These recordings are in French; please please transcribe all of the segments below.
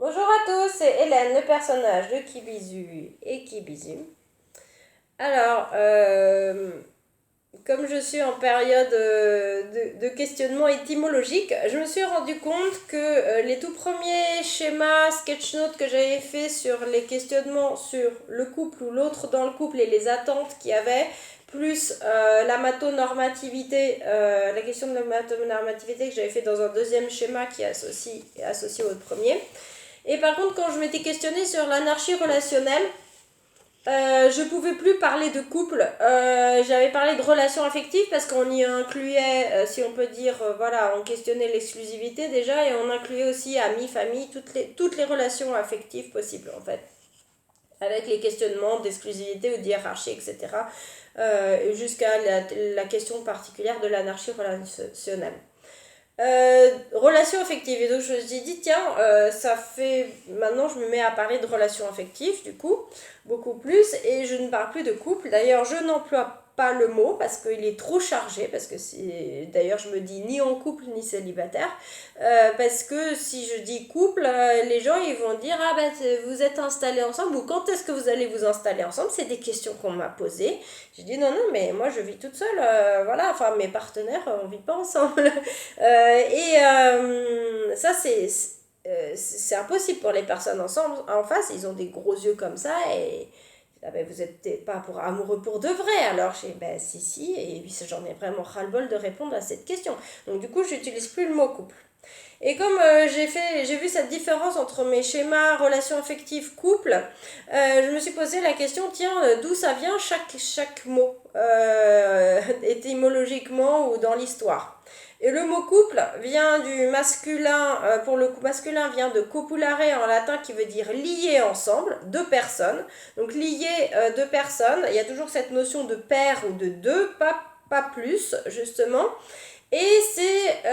Bonjour à tous, c'est Hélène, le personnage de Kibizu et Kibizu. Alors, comme je suis en période de questionnement étymologique, je me suis rendu compte que les tout premiers schémas sketchnotes que j'avais fait sur les questionnements sur le couple ou l'autre dans le couple et les attentes qu'il y avait, plus la matonormativité, la question de la matonormativité que j'avais fait dans un deuxième schéma qui est associé au premier. Et par contre, quand je m'étais questionnée sur l'anarchie relationnelle, je pouvais plus parler de couple. J'avais parlé de relations affectives parce qu'on y incluait, si on peut dire, voilà, on questionnait l'exclusivité déjà et on incluait aussi amis, famille, toutes les relations affectives possibles en fait. Avec les questionnements d'exclusivité ou de hiérarchie, etc. Jusqu'à la question particulière de l'anarchie relationnelle. Relations affectives. Et donc je me suis dit, tiens, ça fait. Maintenant, je me mets à parler de relations affectives, du coup, beaucoup plus, et je ne parle plus de couple. D'ailleurs, je n'emploie pas le mot parce qu'il est trop chargé, parce que c'est. D'ailleurs, je me dis ni en couple ni célibataire, parce que si je dis couple, les gens ils vont dire ah ben vous êtes installés ensemble ou quand est-ce que vous allez vous installer ensemble. C'est des questions qu'on m'a posées. J'ai dit non non mais moi je vis toute seule, voilà, enfin mes partenaires on vit pas ensemble. Ça, c'est impossible pour les personnes ensemble, en face. Ils ont des gros yeux comme ça et ah ben, vous n'êtes pas amoureux pour de vrai. Alors, je dis, ben si, si, et puis j'en ai vraiment ras-le-bol de répondre à cette question. Donc, du coup, j'utilise plus le mot couple. Et comme j'ai vu cette différence entre mes schémas relations affectives couple, je me suis posé la question tiens d'où ça vient chaque mot étymologiquement ou dans l'histoire. Et le mot couple vient du masculin, pour le masculin vient de copulare en latin qui veut dire lier ensemble, deux personnes. Donc lier deux personnes, il y a toujours cette notion de paire ou de deux, pas plus justement. Et c'est,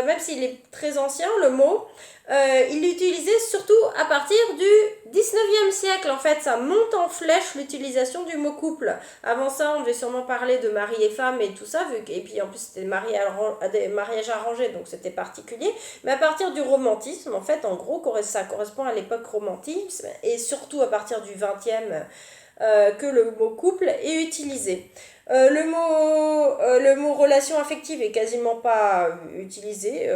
même s'il est très ancien, le mot, il l'utilisait surtout à partir du 19e siècle. En fait, ça monte en flèche l'utilisation du mot couple. Avant ça, on devait sûrement parler de mari et femme et tout ça, et puis en plus c'était des mariages arrangés, donc c'était particulier. Mais à partir du romantisme, en fait, en gros, ça correspond à l'époque romantisme, et surtout à partir du 20e, que le mot couple est utilisé. Le mot relation affective est quasiment pas utilisé,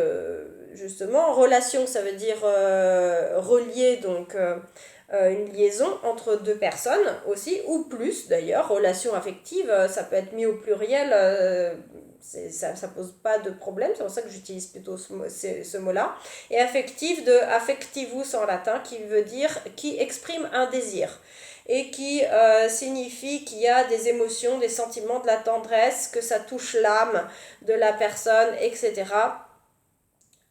justement. Relation, ça veut dire relier, donc une liaison entre deux personnes aussi, ou plus d'ailleurs. Relation affective, ça peut être mis au pluriel, ça pose pas de problème, c'est pour ça que j'utilise plutôt ce mot-là. Et affective, de affectivus en latin, qui veut dire qui exprime un désir et qui signifie qu'il y a des émotions, des sentiments, de la tendresse, que ça touche l'âme de la personne, etc.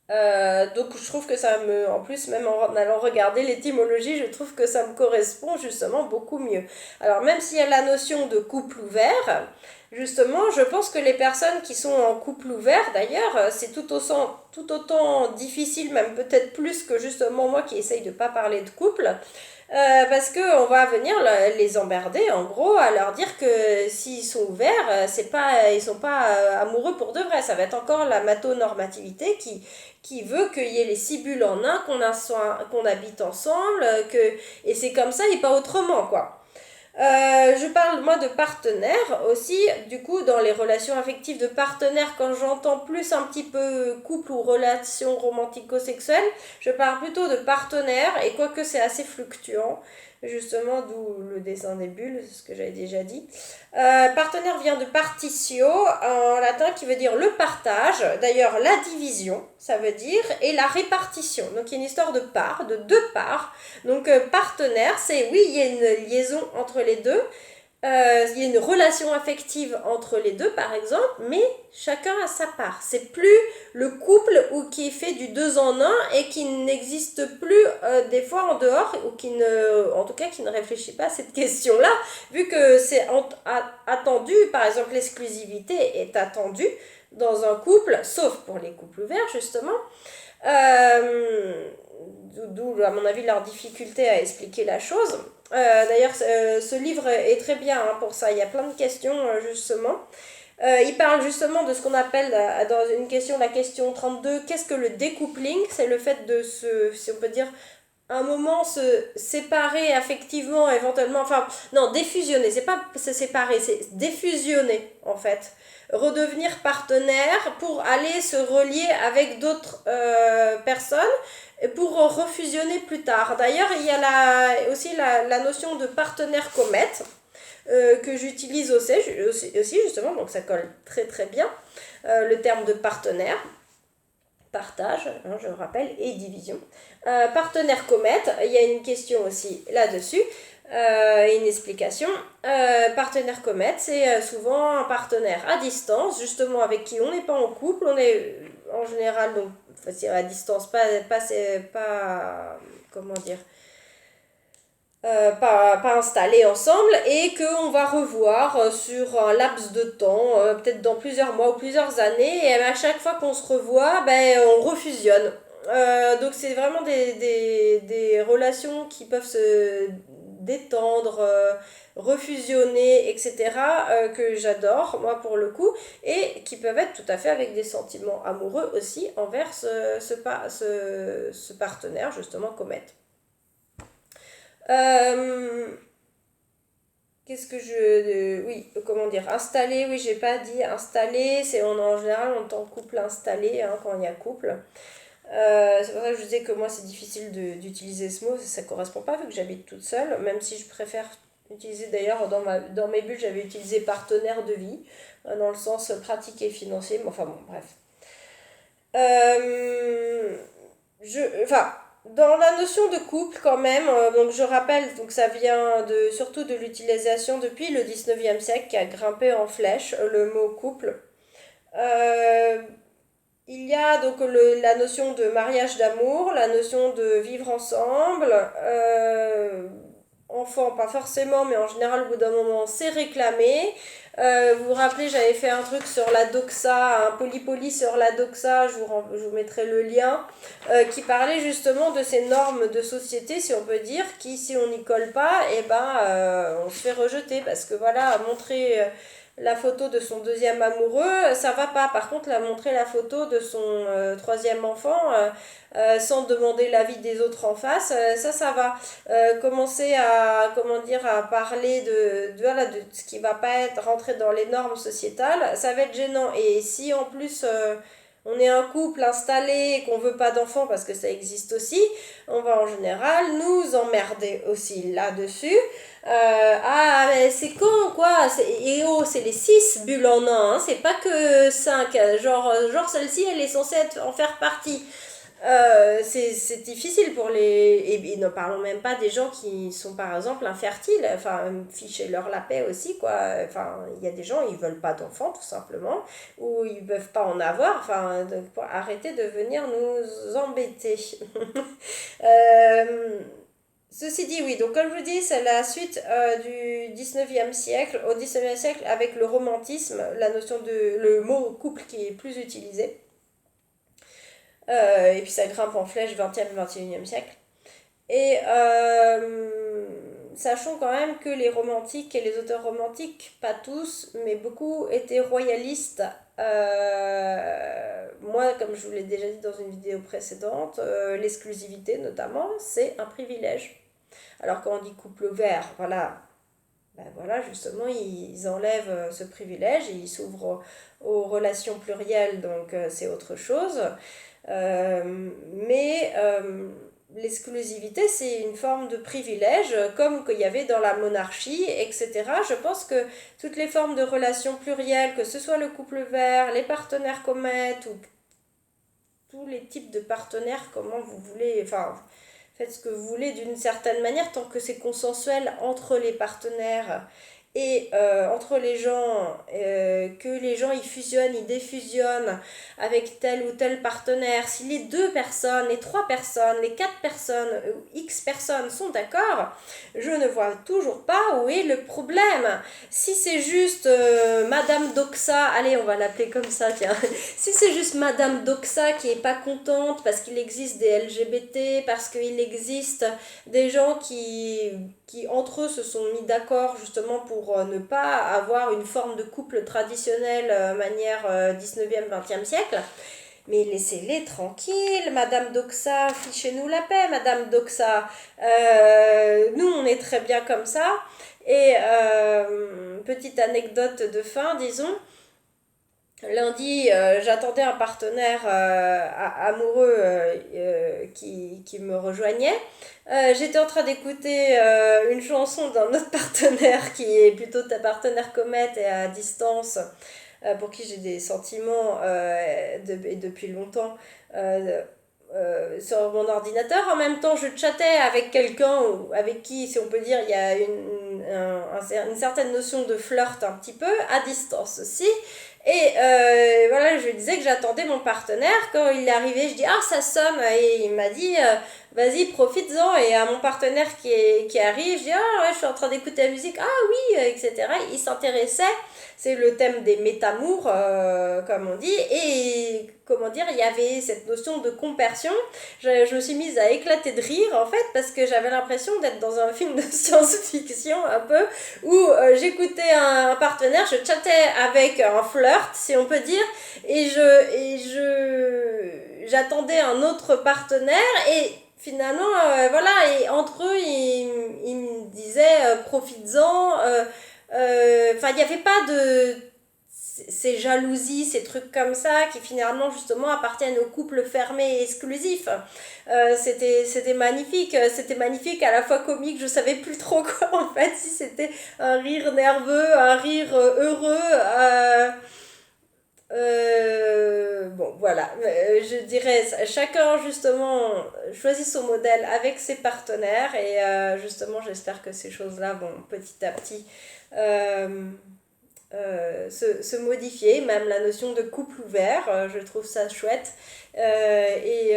Donc je trouve que en plus, même en allant regarder l'étymologie, je trouve que ça me correspond justement beaucoup mieux. Alors même s'il y a la notion de couple ouvert, justement, je pense que les personnes qui sont en couple ouvert, d'ailleurs, c'est tout autant difficile, même peut-être plus que justement moi qui essaye de ne pas parler de couple, parce qu'on va venir les emmerder, en gros, à leur dire que s'ils sont ouverts, ils sont pas amoureux pour de vrai. Ça va être encore la matonormativité qui veut qu'il y ait les six bulles en un, qu'on habite ensemble, et c'est comme ça et pas autrement, quoi. Je parle moi de partenaire aussi, du coup dans les relations affectives de partenaire, quand j'entends plus un petit peu couple ou relation romantico-sexuelle, je parle plutôt de partenaire, et quoique c'est assez fluctuant, justement d'où le dessin des bulles, c'est ce que j'avais déjà dit. Partenaire vient de partitio en latin qui veut dire le partage, d'ailleurs la division ça veut dire, et la répartition, donc il y a une histoire de parts, de deux parts. Donc partenaire, c'est oui, il y a une liaison entre les deux, il y a une relation affective entre les deux par exemple, mais chacun a sa part. C'est plus le couple qui fait du deux en un et qui n'existe plus des fois en dehors, ou en tout cas qui ne réfléchit pas à cette question-là, vu que c'est attendu, par exemple l'exclusivité est attendue dans un couple, sauf pour les couples ouverts justement. Euh, D'où, à mon avis, leur difficulté à expliquer la chose. D'ailleurs, ce livre est très bien pour ça. Il y a plein de questions, justement. Il parle justement de ce qu'on appelle, dans une question, la question 32, qu'est-ce que le découpling? C'est le fait de si on peut dire, un moment se séparer affectivement, éventuellement, enfin, non, défusionner, c'est pas se séparer, c'est défusionner, en fait. Redevenir partenaire pour aller se relier avec d'autres personnes et pour refusionner plus tard. D'ailleurs, il y a aussi la notion de partenaire comète que j'utilise aussi, justement, donc ça colle très très bien, le terme de partenaire partage, hein, je le rappelle, et division. Partenaire comète, il y a une question aussi là-dessus, une explication. Partenaire comète, c'est souvent un partenaire à distance, justement avec qui on n'est pas en couple, on est en général donc à distance, pas comment dire, pas installés ensemble et qu'on va revoir sur un laps de temps, peut-être dans plusieurs mois ou plusieurs années, et à chaque fois qu'on se revoit, ben, on refusionne. Donc c'est vraiment des relations qui peuvent se détendre, refusionner, etc., que j'adore, moi pour le coup, et qui peuvent être tout à fait avec des sentiments amoureux aussi envers ce partenaire, justement, comète. Euh, Qu'est-ce que oui, comment dire, installer, oui, j'ai pas dit installer, en général, on entend couple installé hein, quand il y a couple. C'est pour ça que je disais que moi, c'est difficile d'utiliser ce mot, ça correspond pas vu que j'habite toute seule, même si je préfère utiliser d'ailleurs, dans mes bulles, j'avais utilisé partenaire de vie, dans le sens pratique et financier, mais enfin bon, bref. Euh, enfin, dans la notion de couple quand même, donc je rappelle, donc ça vient surtout de l'utilisation depuis le 19e siècle qui a grimpé en flèche le mot couple. Euh, il y a donc la notion de mariage d'amour, la notion de vivre ensemble, enfant pas forcément, mais en général au bout d'un moment c'est réclamé. Vous vous rappelez, j'avais fait un truc sur la doxa, un polypoly sur la doxa, je vous mettrai le lien, qui parlait justement de ces normes de société, si on peut dire, qui si on n'y colle pas, et ben on se fait rejeter, parce que voilà, montrer la photo de son deuxième amoureux, ça va pas. Par contre, montrer la photo de son troisième enfant sans demander l'avis des autres en face, ça va. Commencer à, comment dire, à parler voilà, de ce qui va pas être rentré dans les normes sociétales, ça va être gênant. Et si en plus on est un couple installé et qu'on veut pas d'enfants parce que ça existe aussi, on va en général nous emmerder aussi là-dessus. Ah, mais c'est con quoi, et oh, c'est les 6 bulles en un, hein, c'est pas que 5 genre celle-ci elle est censée en faire partie. C'est difficile pour et ne parlons même pas des gens qui sont par exemple infertiles, enfin fichez leur la paix aussi quoi, enfin il y a des gens ils veulent pas d'enfants tout simplement, ou ils peuvent pas en avoir, enfin donc, pour arrêter de venir nous embêter. euh, Ceci dit, oui, donc comme je vous dis, c'est la suite du 19e siècle. Au 19e siècle, avec le romantisme, le mot couple qui est plus utilisé. Et puis ça grimpe en flèche 20e, 21e siècle. Et sachons quand même que les romantiques et les auteurs romantiques, pas tous, mais beaucoup, étaient royalistes. Moi, comme je vous l'ai déjà dit dans une vidéo précédente, l'exclusivité notamment, c'est un privilège. Alors quand on dit couple ouvert, voilà, ben voilà, justement, ils enlèvent ce privilège et ils s'ouvrent aux relations plurielles, donc c'est autre chose. Mais l'exclusivité, c'est une forme de privilège, comme qu'il y avait dans la monarchie, etc. Je pense que toutes les formes de relations plurielles, que ce soit le couple vert, les partenaires comètes, ou tous les types de partenaires, comment vous voulez, enfin, faites ce que vous voulez d'une certaine manière, tant que c'est consensuel entre les partenaires et entre les gens, que les gens ils fusionnent, ils défusionnent avec tel ou tel partenaire, si les 2 personnes, les 3 personnes, les 4 personnes, X personnes sont d'accord, je ne vois toujours pas où est le problème. Si c'est juste Madame Doxa, allez on va l'appeler comme ça, tiens, si c'est juste Madame Doxa qui est pas contente parce qu'il existe des LGBT, parce qu'il existe des gens qui entre eux se sont mis d'accord justement pour ne pas avoir une forme de couple traditionnel manière 19e, 20e siècle, mais laissez-les tranquilles, Madame Doxa, fichez-nous la paix, Madame Doxa. Nous, on est très bien comme ça. Et petite anecdote de fin, disons. Lundi, j'attendais un partenaire amoureux qui me rejoignait. J'étais en train d'écouter une chanson d'un autre partenaire qui est plutôt ta partenaire comète et à distance, pour qui j'ai des sentiments depuis longtemps. Sur mon ordinateur. En même temps, je chattais avec quelqu'un avec qui, si on peut dire, il y a une certaine notion de flirt un petit peu, à distance aussi. Et voilà, je lui disais que j'attendais mon partenaire. Quand il est arrivé, je dis ah, ça sonne. Et il m'a dit vas-y, profites-en. Et à mon partenaire qui arrive, je dis ah, ouais, je suis en train d'écouter la musique. Ah oui, etc. Il s'intéressait. C'est le thème des métamours, comme on dit. Et comment dire, il y avait cette notion de compersion. Je me suis mise à éclater de rire, en fait, parce que j'avais l'impression d'être dans un film de science-fiction, un peu, où j'écoutais un partenaire, je chattais avec un flirt, si on peut dire, et j'attendais un autre partenaire, et finalement, voilà, et entre eux, ils me disaient profites-en. Enfin, il n'y avait pas de ces jalousies, ces trucs comme ça qui finalement justement appartiennent aux couples fermés et exclusifs. C'était magnifique, à la fois comique, je savais plus trop quoi en fait, si c'était un rire nerveux, un rire heureux. Bon, voilà, je dirais, chacun justement choisit son modèle avec ses partenaires et justement j'espère que ces choses-là vont petit à petit euh, se modifier, même la notion de couple ouvert, je trouve ça chouette. Et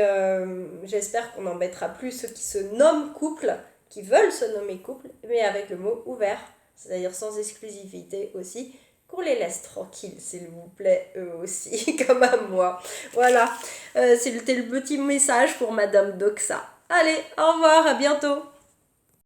j'espère qu'on n'embêtera plus ceux qui se nomment couple, qui veulent se nommer couple, mais avec le mot ouvert, c'est-à-dire sans exclusivité aussi, qu'on les laisse tranquilles, s'il vous plaît, eux aussi, comme à moi. Voilà, c'était le petit message pour Madame Doxa. Allez, au revoir, à bientôt.